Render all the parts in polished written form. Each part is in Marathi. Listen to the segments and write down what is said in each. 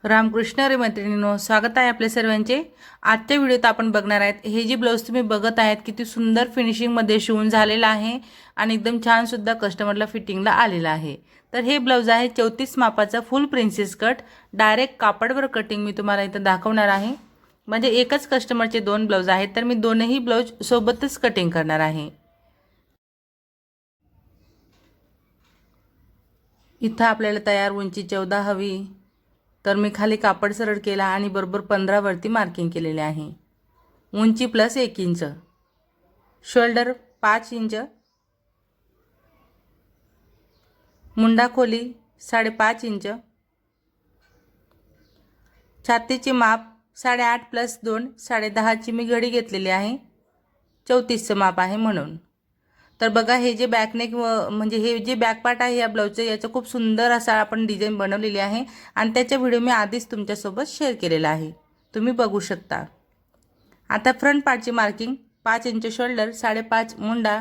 रामकृष्ण हरी मैत्रिणींनो, स्वागत आहे आपल्या सर्वांचे। आजच्या व्हिडिओत आपण बघणार आहेत हे जी ब्लाऊज तुम्ही बघत आहेत किती सुंदर फिनिशिंगमध्ये शिवून झालेला आहे आणि एकदम छान सुद्धा कस्टमरला फिटिंगला आलेला आहे। तर हे ब्लाऊज आहे 34 मापाचा फुल प्रिन्सेस कट। डायरेक्ट कापडवर कटिंग मी तुम्हाला इथं दाखवणार आहे। म्हणजे एकच कस्टमरचे दोन ब्लाऊज आहेत, तर मी दोनही ब्लाऊज सोबतच कटिंग करणार आहे। इथं आपल्याला तयार उंची 14 हवी, तर मी खाली कापड सरळ केला आणि बरोबर 15 वरती मार्किंग केलेले आहे। उंची plus 1 inch, shoulder 5 inch, Munda खोली 5.5 इंच, छातीची माप 8.5 प्लस 2 10.5 ची मी घडी घेतलेली आहे। 34चं माप आहे म्हणून। तर बघा हे जे बॅकनेक म्हणजे हे जे बॅक पार्ट आहे या ब्लाऊजचं, याचं खूप सुंदर असा आपण डिझाइन बनवलेली आहे आणि त्याचा व्हिडिओ मी आधीच तुमच्यासोबत शेअर केलेला आहे, तुम्ही बघू शकता। आता फ्रंट पार्टची मार्किंग 5 इंच शोल्डर, 5.5 मुंडा।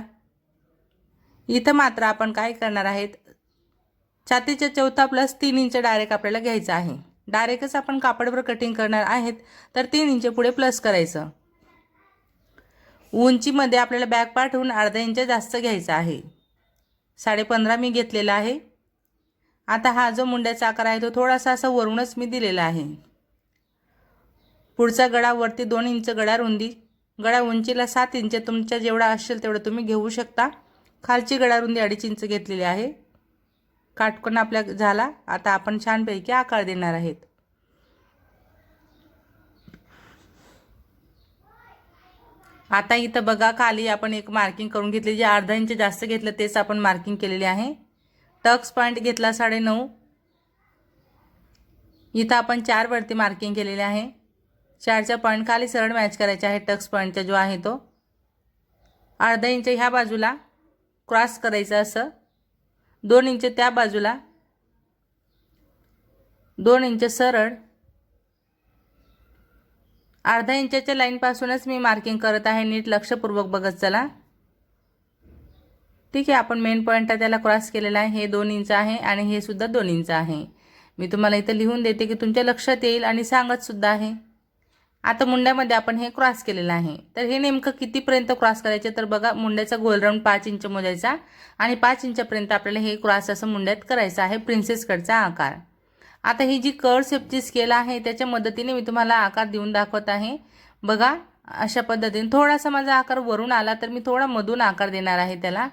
इथं मात्र आपण काय करणार आहेत, छातीच्या चौथा प्लस 3 इंच डायरेक्ट आपल्याला घ्यायचं आहे। डायरेक्टच आपण कापडवर कटिंग करणार आहेत, तर 3 इंच पुढे प्लस करायचं। उंचीमध्ये आपल्याला बॅक पार्टहून अर्धा इंच जास्त घ्यायचा आहे, 15.5 मी घेतलेला आहे। आता हा जो मुंड्याचा आकार आहे तो थोडासा असा वरूनच मी दिलेला आहे। पुढचा गळा वरती 2 इंच गळा रुंदी, गळा उंचीला 7 इंच तुमच्या जेवढा असेल तेवढं तुम्ही घेऊ शकता। खालची गळा रुंदी 2.5 इंच घेतलेली आहे। काटकोन आपल्या झाला। आता आपण छानपैकी आकार देणार आहेत। आता इथं बघा खाली आपण एक मार्किंग करून घेतली, जे अर्धा इंच जास्त घेतलं तेच आपण मार्किंग केलेले आहे। टक्स पॉइंट घेतला 9.5, इथं आपण 4 वरती मार्किंग केलेले आहे। 4चा पॉइंट खाली सरळ मॅच करायचा आहे। टक्स पॉइंटचा जो आहे तो अर्धा इंच ह्या बाजूला क्रॉस करायचा, असं 2 इंच त्या बाजूला, 2 इंच सरळ, अर्धा इंचच्या लाईन पासूनच मी मार्किंग करत आहे। नीट लक्षपूर्वक बघत चला। ठीक आहे, आपण मेन पॉइंट त्याला क्रॉस केलेला आहे। हे 2 इंच आहे आणि हे सुद्धा 2 इंच आहे। मी तुम्हाला इथं लिहून देते की तुमच्या लक्षात येईल आणि सांगत सुद्धा आहे। आता मुंड्यामध्ये आपण हे क्रॉस केलेलं आहे, तर हे नेमकं कितीपर्यंत क्रॉस करायचे, तर बघा मुंड्याचा गोल राऊंड 5 इंच मोजायचा आणि 5 इंचापर्यंत आपल्याला हे क्रॉस असं मुंड्यात करायचं आहे, प्रिन्सेस कटचा आकार। आता ही जी कर्व शेपची स्केल आहे त्याच्या मदतीने मी तुम्हाला आकार देऊन दाखवत आहे। बघा अशा पद्धतीने थोडासा माझा आकार वरून आला तर मी थोडा मधून आकार देणार आहे त्याला।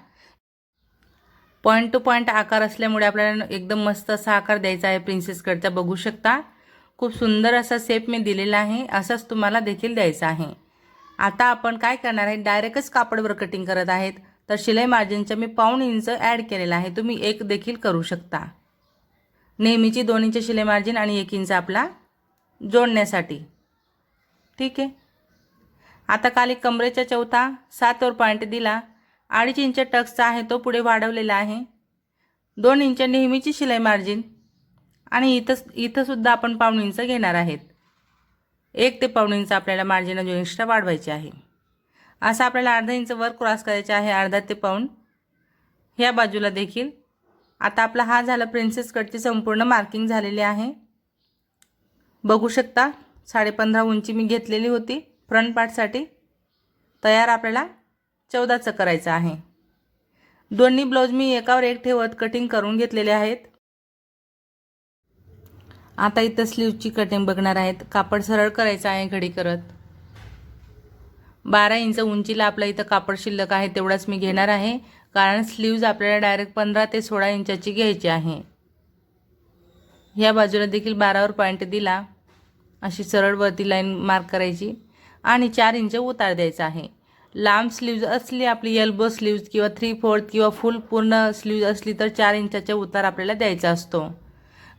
पॉइंट टू पॉइंट आकार असल्यामुळे आपल्याला एकदम मस्त असा आकार द्यायचा आहे प्रिन्सेस कटचा। बघू शकता खूप सुंदर असा शेप मी दिलेला आहे, असाच तुम्हाला देखील द्यायचा आहे। आता आपण काय करणार आहे, डायरेक्टच कापडवर कटिंग करत आहेत, तर शिलाई मार्जिनचा मी 1.5 इंच ॲड केलेला आहे। तुम्ही 1 देखील करू शकता। नेहमीची 2 इंच शिलाई मार्जिन आणि 1 इंच आपला जोडण्यासाठी। ठीक आहे, आता खाली कमरेच्या चौथा 7 वर पॉइंट दिला, 2.5 इंच टक्सचा आहे तो पुढे वाढवलेला आहे। 2 इंच नेहमीची शिलाई मार्जिन आणि इथं सुद्धा आपण 1.5 इंच घेणार आहेत। 1 ते 1.5 इंच आपल्याला मार्जिन अजून एक्स्ट्रा वाढवायचे आहे। असं आपल्याला अर्धा इंच वर क्रॉस करायचे आहे, अर्धा ते 1.5 ह्या बाजूला देखील। आता आपला हा झाला प्रिन्सेस कटची संपूर्ण मार्किंग झालेली आहे। बघू शकता 15.5 उंची मी घेतलेली होती फ्रंट पार्टसाठी। तयार आपल्याला 14चं करायचं आहे। दोन्ही ब्लाऊज मी एकावर एक ठेवत कटिंग करून घेतलेले आहेत। आता इथं स्लीवची कटिंग बघणार आहेत। कापड सरळ करायचं आहे घडी करत। 12 इंच उंचीला आपलं इथं कापड शिल्लक आहे तेवढाच मी घेणार आहे, कारण स्लीव्ज आपल्याला डायरेक्ट 15 ते 16 इंचाची घ्यायची आहे। ह्या बाजूला देखील 12 वर पॉइंट दिला, अशी सरळ वरती लाईन मार्क करायची आणि 4 इंच उतार द्यायचा आहे। लांब स्लीव्ज असली आपली एल्बो स्लीव्ज किंवा 3/4 किंवा फुल पूर्ण स्लीव्ज असली तर 4 इंचाचा उतार आपल्याला द्यायचा असतो।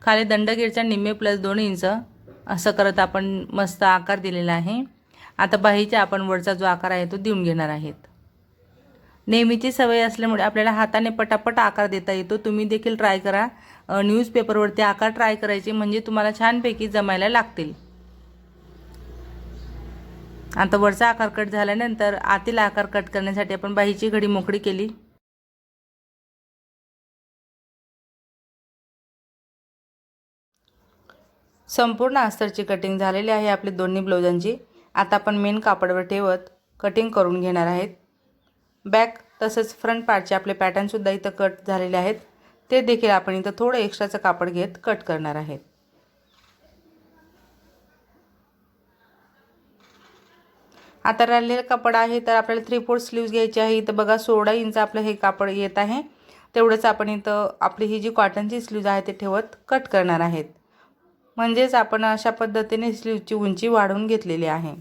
खाली दंडगीरचा निम्मे प्लस 2 इंच असं करत आपण मस्त आकार दिलेला आहे। आता बाहीचा आपण वरचा जो आकार आहे तो देऊन घेणार आहेत। नेहमीची सवय असल्यामुळे आपल्याला हाताने पटापट आकार देता येतो। तुम्ही देखील ट्राय करा, न्यूजपेपरवरती आकार ट्राय करायचे म्हणजे तुम्हाला छानपैकी जमायला लागतील। आता वरचा आकार कट झाल्यानंतर आतील आकार कट करण्यासाठी आपण बाहीची घडी मोकळी केली। संपूर्ण अस्तरची कटिंग झालेली आहे आपली दोन्ही ब्लाउजांची। आता आपण मेन कापडावर ठेवत कटिंग करून घेणार आहेत। बॅक तसंच फ्रंट पार्टचे आपले पॅटर्नसुद्धा इथं कट झालेले आहेत, ते देखील आपण इथं थोडं एक्स्ट्राचं कापड घेत कट करणार आहेत। आता राहिलेलं कापड आहे तर आपल्याला 3/4 स्लीव्ज घ्यायची आहे। इथं बघा 16 इंच आपलं हे कापड येत आहे, तेवढंच आपण इथं आपली ही जी कॉटनची स्लीव्ज आहे ते ठेवत कट करणार आहेत। म्हणजेच आपण अशा पद्धतीने स्लीव्जची उंची वाढवून घेतलेली आहे।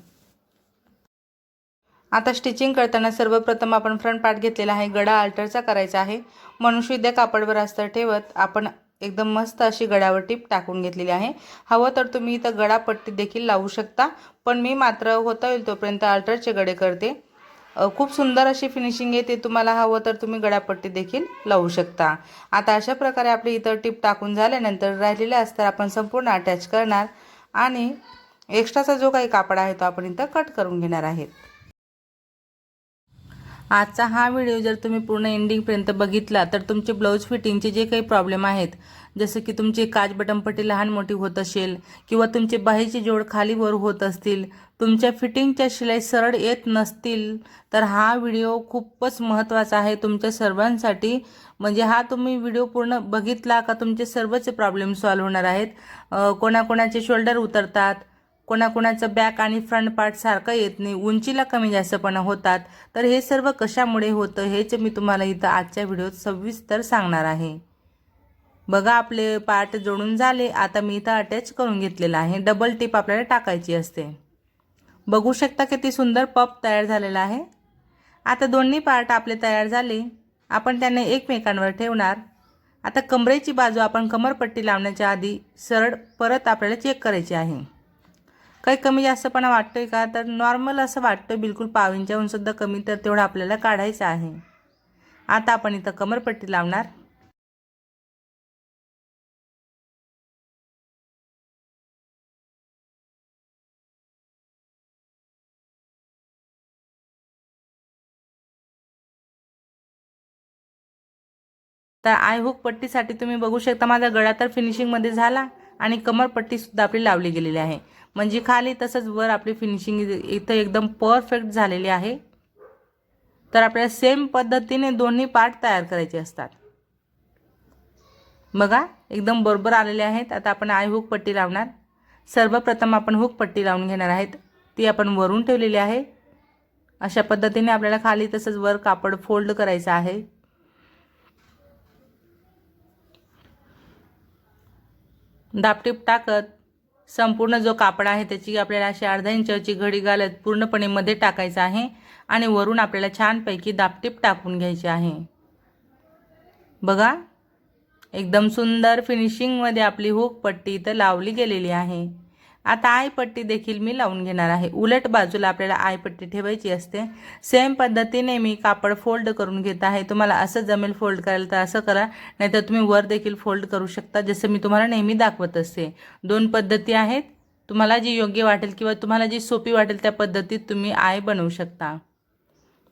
आता स्टिचिंग करताना सर्वप्रथम आपण फ्रंट पार्ट घेतलेला आहे, गळा अल्टरचा करायचा आहे म्हणून शुद्ध कापडवर अस्तर ठेवत आपण एकदम मस्त अशी गळ्यावर टिप टाकून घेतलेली आहे। हवं तर तुम्ही इथं गळापट्टी देखील लावू शकता, पण मी मात्र होता होईल तोपर्यंत अल्टरचे गळे करते। खूप सुंदर अशी फिनिशिंग येते। तुम्हाला हवं तर तुम्ही गळापट्टी देखील लावू शकता। आता अशा प्रकारे आपली इथं टिप टाकून झाल्यानंतर राहिलेले अस्तर आपण संपूर्ण अटॅच करणार आणि एक्स्ट्राचा जो काही कापड आहे तो आपण इथं कट करून घेणार आहेत। आजचा हा व्हिडिओ जर तुम्ही पूर्ण एंडिंगपर्यंत बघितला तर तुमचे ब्लाऊज फिटिंगचे जे काही प्रॉब्लेम आहेत, जसं की तुमची काज बटनपट्टी लहान मोठी होत असेल किंवा तुमचे बाहीचे जोड खाली वर होत असतील, तुमच्या फिटिंगच्या शिलाई सरळ येत नसतील, तर हा व्हिडिओ खूपच महत्त्वाचा आहे तुमच्या सर्वांसाठी। म्हणजे हा तुम्ही व्हिडिओ पूर्ण बघितला का तुमचे सर्वच प्रॉब्लेम सॉल्व्ह होणार आहेत। कोणाकोणाचे शोल्डर उतरतात, कोणाकोणाचं बॅक आणि फ्रंट पार्ट सारखं येत नाही, उंचीला कमी जास्तपणा होतात, तर हे सर्व कशामुळे होतं हेच मी तुम्हाला इथं आजच्या व्हिडिओत सविस्तर सांगणार आहे। बघा आपले पार्ट जोडून झाले। आता मी इथं अटॅच करून घेतलेला आहे। डबल टिप आपल्याला टाकायची असते। बघू शकता किती सुंदर पफ तयार झालेला आहे। आता दोन्ही पार्ट आपले तयार झाले, आपण त्यांना एकमेकांवर ठेवणार। आता कमरेची बाजू आपण कमरपट्टी लावण्याच्या आधी सरळ परत आपल्याला चेक करायची आहे। काही कमी जास्तपणा वाटतोय का, तर नॉर्मल असं वाटतोय, बिलकुल पाव इंचाहून सुद्धा कमी, तर तेवढं आपल्याला काढायचं आहे। आता आपण इथं कमरपट्टी लावणार। तर आय हुक पट्टीसाठी तुम्ही बघू शकता माझा गळा तर फिनिशिंगमध्ये झाला आणि कमरपट्टीसुद्धा आपली लावली गेलेली आहे। म्हणजे खाली तसंच वर आपली फिनिशिंग इथं एकदम परफेक्ट झालेली आहे। तर आपल्याला सेम पद्धतीने दोन्ही पार्ट तयार करायचे असतात। बघा एकदम बरोबर आलेले आहेत। आता आपण आय हुक पट्टी लावणार। सर्वप्रथम आपण हुक पट्टी लावून घेणार आहेत, ती आपण वरून ठेवलेली आहे। अशा पद्धतीने आपल्याला खाली तसंच वर कापड फोल्ड करायचं आहे। दाबटीप टाकत संपूर्ण जो कापड आहे त्याची आपल्याला अशी अर्धा इंचाची घडी घालत पूर्णपणे मध्ये टाकायचं आहे आणि वरून आपल्याला छानपैकी दाबटीप टाकून घ्यायची आहे। बघा एकदम सुंदर फिनिशिंगमध्ये आपली हुक पट्टी इथं लावली गेलेली आहे। आता आय पट्टी देखील मी लावून घेणार आहे। उलट बाजूला आपल्याला आय पट्टी ठेवायची असते। सेम पद्धतीने मी कापड फोल्ड करून घेत आहे। तुम्हाला असं जमेल फोल्ड करायला तर असं करा, नाहीतर तुम्ही वर देखील फोल्ड करू शकता, जसं मी तुम्हाला नेहमी दाखवत असते। दोन पद्धती आहेत, तुम्हाला जी योग्य वाटेल किंवा तुम्हाला जी सोपी वाटेल त्या पद्धतीत तुम्ही आय बनवू शकता।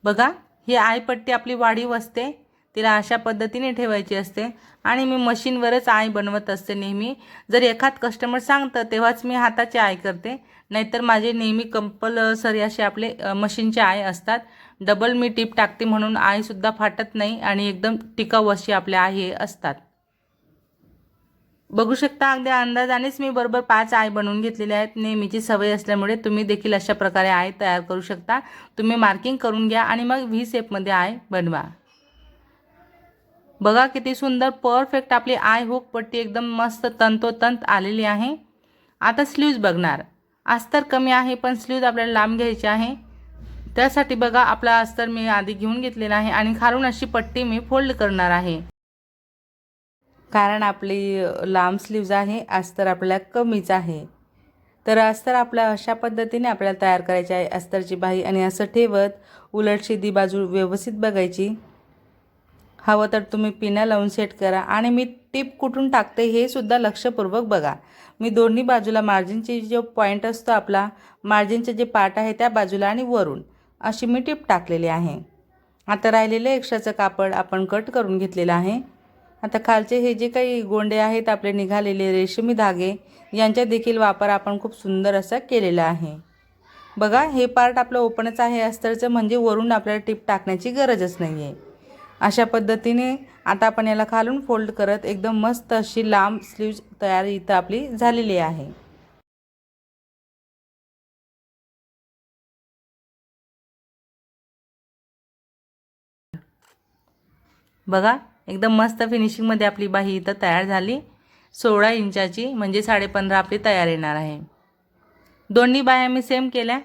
बघा ही आय पट्टी आपली वाढीव असते, तिला अशा पद्धतीने ठेवायची असते आणि मी मशीनवरच आय बनवत असते नेहमी। जर एखाद कस्टमर सांगतं तेव्हाच मी हाताची आय करते, नाहीतर माझे नेहमी कंपल्सरी असे आपले मशीनचे आय असतात। डबल मी टिप टाकते म्हणून आयसुद्धा फाटत नाही आणि एकदम टिकाऊ अशी आपल्या आय असतात। बघू शकता अगदी अंदाजानेच मी बरोबर 5 आय बनवून घेतलेले आहेत। नेहमीची सवय असल्यामुळे तुम्ही देखील अशा प्रकारे आय तयार करू शकता। तुम्ही मार्किंग करून घ्या आणि मग व्ही शेपमध्ये आय बनवा। बघा किती सुंदर परफेक्ट आपली आय हुक पट्टी एकदम मस्त तंतोतंत आलेली आहे। आता स्लीव्ज बघणार। अस्तर कमी आहे पण स्लीव्ज आपल्याला लांब घ्यायची आहे। त्यासाठी बघा आपला अस्तर मी आधी घेऊन घेतलेला आहे आणि खालून अशी पट्टी मी फोल्ड करणार आहे, कारण आपली लांब स्लीव्ज आहे, अस्तर आपल्याला कमीच आहे। तर अस्तर आपल्या अशा पद्धतीने आपल्याला तयार करायचे आहे। अस्तरची बाही आणि असं ठेवत उलट सीधी बाजू व्यवस्थित बघायची। हवं तर तुम्ही पिना लावून सेट करा आणि मी टिप कुठून टाकते हे सुद्धा लक्षपूर्वक बघा। मी दोन्ही बाजूला मार्जिनचे जो पॉइंट असतो आपला, मार्जिनचे जे पार्ट आहे त्या बाजूला आणि वरून अशी मी टिप टाकलेली आहे। आता राहिलेले एक्स्ट्राचं कापड आपण कट करून घेतलेलं आहे। आता खालचे हे जे काही गोंडे आहेत आपले निघालेले रेशमी धागे, यांचा देखील वापर आपण खूप सुंदर असा केलेला आहे. बघा, हे पार्ट आपलं ओपनच आहे अस्तरचं, म्हणजे वरून आपल्याला टिप टाकण्याची गरजच नाही आहे. अशा पद्धतीने आता आपण याला खालून फोल्ड करत एकदम मस्त अशी लांब स्लीव्ज तयार इथं आपली झालेली आहे. बघा, एकदम मस्त फिनिशिंगमध्ये आपली बाही इथं तयार झाली. 16 इंचाची म्हणजे 15.5 आपली तयार येणार आहे. दोन्ही बाह्या मी सेम केल्या.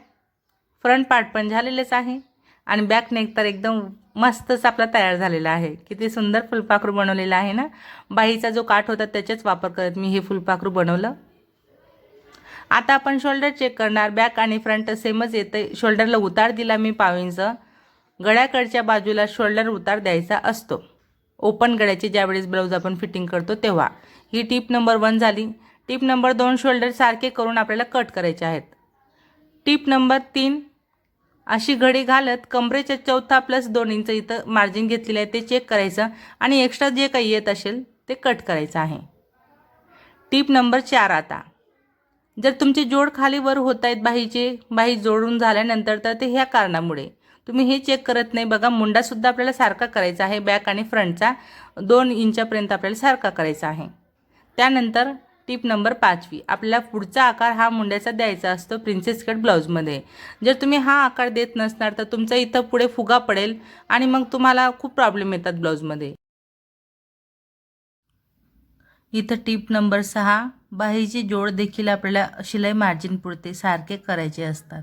फ्रंट पार्ट पण झालेलेच आहे आणि बॅक नेक तर एकदम मस्तच आपला तयार झालेला आहे. किती सुंदर फुलपाखरू बनवलेला आहे ना. बाहीचा जो काठ होता त्याचेच वापर करत मी हे फुलपाखरू बनवलं. आता आपण शोल्डर चेक करणार. बॅक आणि फ्रंट सेमच येते. शोल्डरला उतार दिला मी 1.5 इंच. गळ्याकडच्या बाजूला शोल्डर उतार द्यायचा असतो. ओपन गळ्याची ज्यावेळेस ब्लाऊज आपण फिटिंग करतो तेव्हा. ही टिप नंबर 1 झाली. टिप नंबर 2, शोल्डर सारखे करून आपल्याला कट करायचे आहेत. टिप नंबर 3, अशी घडी घालत कमरेच्या 4था + 2 इंच इथं मार्जिन घेतलेलं आहे ते चेक करायचं आणि एक्स्ट्रा जे काही येत असेल ते कट करायचं आहे. टिप नंबर 4, आता जर तुमचे जोड खाली वर होत आहेत बाही जोडून झाल्यानंतर तर ते ह्या कारणामुळे तुम्ही हे चेक करत नाही. बघा, मुंडासुद्धा आपल्याला सारखा करायचा आहे. बॅक आणि फ्रंटचा 2 इंचापर्यंत आपल्याला सारखा करायचा आहे. त्यानंतर टिप नंबर 5, आपल्याला पुढचा आकार हा मुंड्याचा द्यायचा असतो प्रिन्सेस कट ब्लाऊजमध्ये. जर तुम्ही हा आकार देत नसणार तर तुमचा इथं पुढे फुगा पडेल आणि मग तुम्हाला खूप प्रॉब्लेम येतात ब्लाऊजमध्ये. इथं टिप नंबर 6, बाहीचे जोड देखील आपल्याला शिलाई मार्जिन पुरते सारखे करायचे असतात.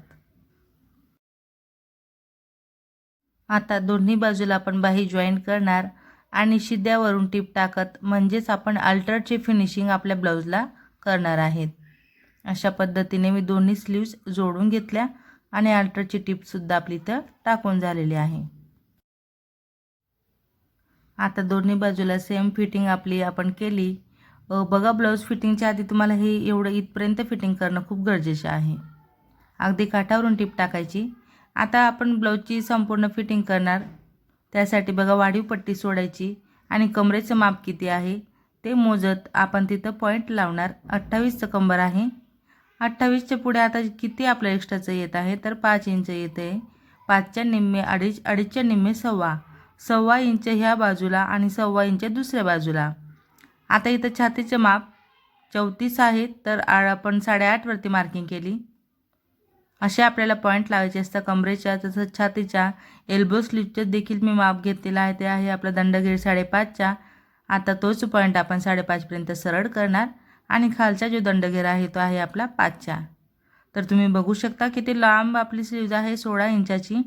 आता दोन्ही बाजूला आपण बाही जॉईन करणार आणि शिद्यावरून टिप टाकत म्हणजेच आपण अल्टरची फिनिशिंग आपल्या ब्लाऊजला करणार आहेत. अशा पद्धतीने मी दोन्ही स्लीव्स जोडून घेतल्या आणि अल्टरची टिपसुद्धा आपली इथं टाकून झालेली आहे. आता दोन्ही बाजूला सेम फिटिंग आपली आपण केली. बघा, ब्लाऊज फिटिंगच्या आधी तुम्हाला हे एवढं इथपर्यंत फिटिंग करणं खूप गरजेचं आहे. अगदी काठावरून टिप टाकायची. आता आपण ब्लाऊजची संपूर्ण फिटिंग करणार. त्यासाठी बघा, वाढीव पट्टी सोडायची आणि कमरेचं माप किती आहे ते मोजत आपण तिथं पॉईंट लावणार. 28चं कंबर आहे. 28च्या पुढे आता किती आपलं एक्स्ट्राचं येत आहे तर 5 इंच येते. 5च्या निम्मे 2.5, 2.5च्या निम्मे 1.25 इंच ह्या बाजूला आणि 1.25 इंच दुसऱ्या बाजूला. आता इथं छातीचं माप 34 आहे तर आपण 8.5 वरती मार्किंग केली. असे आपल्याला पॉईंट लावायचे असतात कमरेच्या. तसंच छातीच्या एल्बो स्लीवचं देखील मी माप घेतलेलं आहे. ते आहे आपला दंडगेर 5.5चा. आता तोच पॉईंट आपण 5.5 पर्यंत सरळ करणार आणि खालचा जो दंडगेर आहे तो आहे आपला 5चा. तर तुम्ही बघू शकता किती लांब आपली स्लीव्ज आहे 16 इंचाची.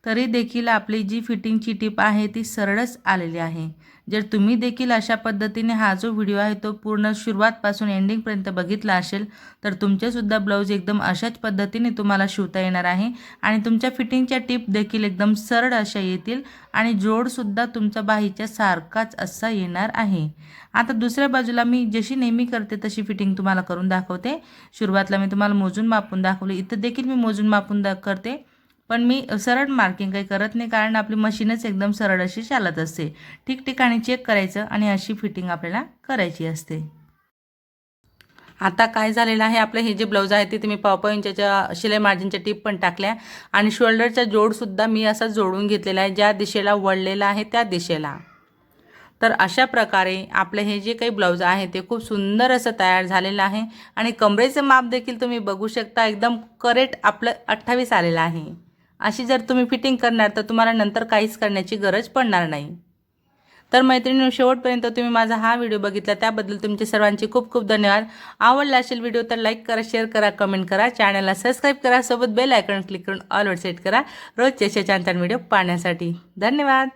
तरी देखील आपली जी फिटिंगची टिप आहे ती सरळच आलेली आहे. जर तुम्ही देखील अशा पद्धतीने हा जो व्हिडिओ आहे तो पूर्ण सुरुवातपासून एंडिंगपर्यंत बघितला असेल तर तुमचेसुद्धा ब्लाऊज एकदम अशाच पद्धतीने तुम्हाला शिवता येणार आहे आणि तुमच्या फिटिंगच्या टिप देखील एकदम सरळ अशा येतील आणि जोडसुद्धा तुमचा बाहीच्या सारखाच असा येणार आहे. आता दुसऱ्या बाजूला मी जशी नेहमी करते तशी फिटिंग तुम्हाला करून दाखवते. सुरुवातीला मी तुम्हाला मोजून मापून दाखवले. इथं देखील मी मोजून मापून करते, पण मी सरळ मार्किंग काही करत नाही कारण आपली मशीनच एकदम सरळ अशी चालत असते. ठिकठिकाणी चेक करायचं आणि अशी फिटिंग आपल्याला करायची असते. आता काय झालेलं आहे, आपलं हे जे ब्लाऊज आहे ते मी 1.5 इंचाच्या शिलाई मार्जिनच्या टिप पण टाकल्या आणि शोल्डरचा जोडसुद्धा मी असा जोडून घेतलेला आहे ज्या दिशेला वळलेला आहे त्या दिशेला. तर अशा प्रकारे आपलं हे जे काही ब्लाऊज आहे ते खूप सुंदर असं तयार झालेलं आहे आणि कमरेचं माप देखील तुम्ही बघू शकता. एकदम करेक्ट आपलं 28 आलेलं आहे. अशी जर तुम्ही फिटिंग करणार तर तुम्हाला नंतर काहीच करण्याची गरज पडणार नाही. तर मैत्रिणींनो, शेवटपर्यंत तुम्ही माझा हा व्हिडिओ बघितला त्याबद्दल तुमचे सर्वांचे खूप खूप धन्यवाद. आवडला असेल व्हिडिओ तर लाईक करा, शेअर करा, कमेंट करा, चॅनलला सबस्क्राईब करा, सोबत बेल आयकॉन क्लिक करून ऑल वर सेट करा रोजचे असे छान छान व्हिडिओ पाहण्यासाठी. धन्यवाद.